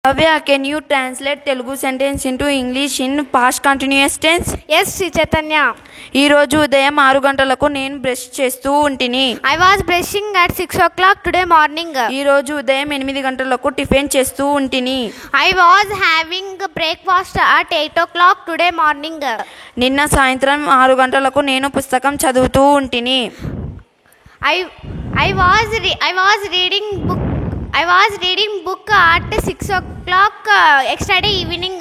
Bhavya, can you translate Telugu sentence into English in past continuous tense? Yes, Sri Chaitanya. ఈ రోజు ఉదయం 6 గంటలకు నేను బ్రష్ చేస్తూ ఉంటిని. I was brushing at 6 o'clock today morning. ఈ రోజు ఉదయం 8 గంటలకు టిఫిన్ చేస్తూ ఉంటిని. I was having breakfast at 8 o'clock today morning. నిన్న సాయంత్రం 6 గంటలకు నేను పుస్తకం చదువుతూ ఉంటిని. I was reading book at 6 o'clock yesterday evening.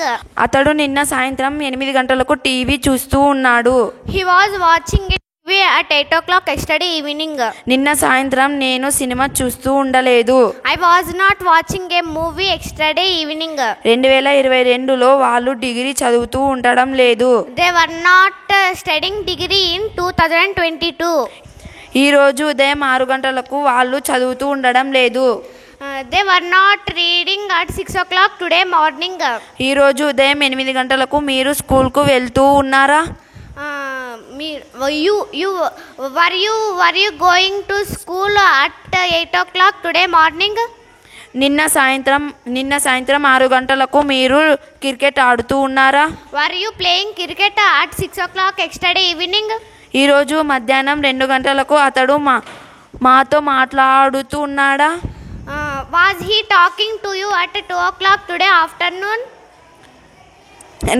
అతడు నిన్న సాయంత్రం 8 గంటలకు టీవీ చూస్తూ ఉన్నాడు. He was watching a TV at 8 o'clock yesterday evening. నిన్న సాయంత్రం నేను సినిమా చూస్తూ ఉండలేదు. I was not watching a movie yesterday evening. 2022లో వాళ్ళు డిగ్రీ చదువుతూ ఉండడం లేదు. They were not studying degree in 2022. ఈ రోజు ఉదయం 6 గంటలకు వాళ్ళు చదువుతూ ఉండడం లేదు. They were not reading at 6 o'clock today morning. ఈ రోజు ఉదయం 8 గంటలకు మీరు స్కూల్కు వెళ్తూ ఉన్నారా? Were you going to school at 8 o'clock today morning? నిన్న సాయంత్రం 6 గంటలకు మీరు క్రికెట్ ఆడుతూ ఉన్నారా? Were you playing cricket at 6 o'clock yesterday evening? ఈ రోజు మధ్యాహ్నం 2 గంటలకు అతడు మాతో మాట్లాడుతూ ఉన్నాడా? Was he talking to you at 2 o'clock today afternoon?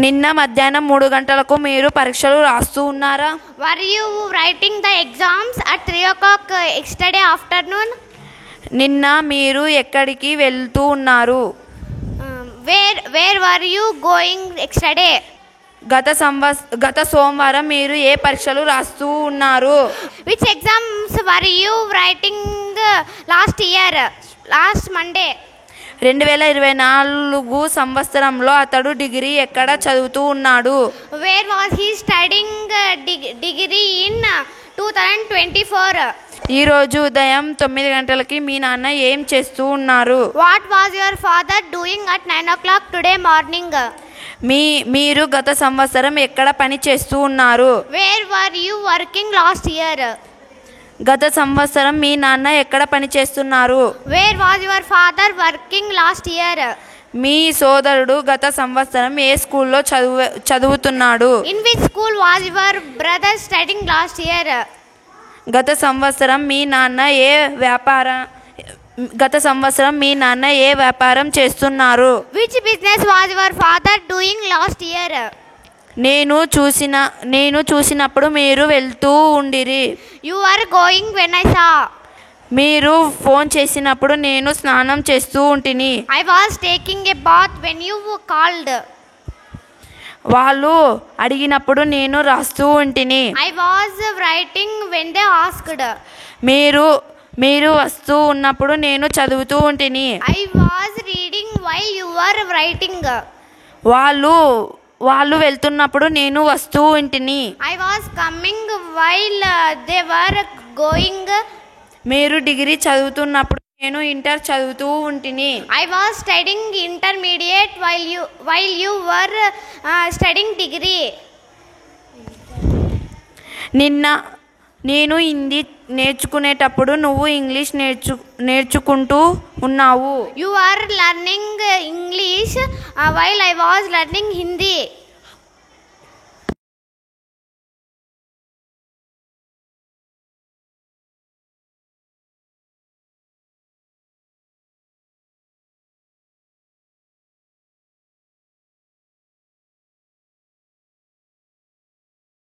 నిన్న మధ్యాహ్నం 3 గంటలకు మీరు పరీక్షలు రాస్తూ ఉన్నారా? Were you writing the exams at 3 o'clock yesterday afternoon? నిన్న మీరు ఎక్కడికి వెళ్తూ ఉన్నారు? Where were you going yesterday? గత సోమవారం మీరు ఏ పరీక్షలు రాస్తూ ఉన్నారు? Which exams were you writing last Monday? 2024 సంవత్సరంలో అతడు డిగ్రీ ఎక్కడ చదువుతూ ఉన్నాడు? Where was he studying degree in 2024? ఈ రోజు ఉదయం 9 గంటలకి మీ నాన్న ఏం చేస్తూ ఉన్నారు? What was your father doing at 9 o'clock today morning? మీరు గత సంవత్సరం ఎక్కడ పని చేస్తూ ఉన్నారు? Where were you working last year? గత సంవత్సరం మీ నాన్న ఎక్కడ పని చేస్తున్నారు? Where was your father working last year? మీ సోదరుడు గత సంవత్సరం ఏ స్కూల్లో చదువుతున్నాడు? In which school was your brother studying last year? గత సంవత్సరం మీ నాన్న ఏ వ్యాపారం చేస్తున్నారు? Which business was your father doing last year? నేను చూసినప్పుడు మీరు వెళ్తూ ఉండిరి. You were going when I saw. మీరు ఫోన్ చేసినప్పుడు నేను స్నానం చేస్తూ ఉంటిని. I was taking a bath when you called. వాళ్ళు అడిగినప్పుడు నేను రాస్తూ ఉంటిని. I was writing when they asked. మీరు వస్తూ ఉన్నప్పుడు నేను చదువుతూ ఉంటిని. I was reading while you were writing. వాళ్ళు వెళ్తున్నప్పుడు నేను వస్తూ ఉంటిని. I was coming while they were going. మీరు డిగ్రీ చదువుతున్నప్పుడు నేను ఇంటర్ చదువుతూ ఉంటిని. I was studying intermediate while you were studying degree. నేను హిందీ నేర్చుకునేటప్పుడు నువ్వు ఇంగ్లీష్ నేర్చుకుంటూ ఉన్నావు. You are learning English while I was learning Hindi.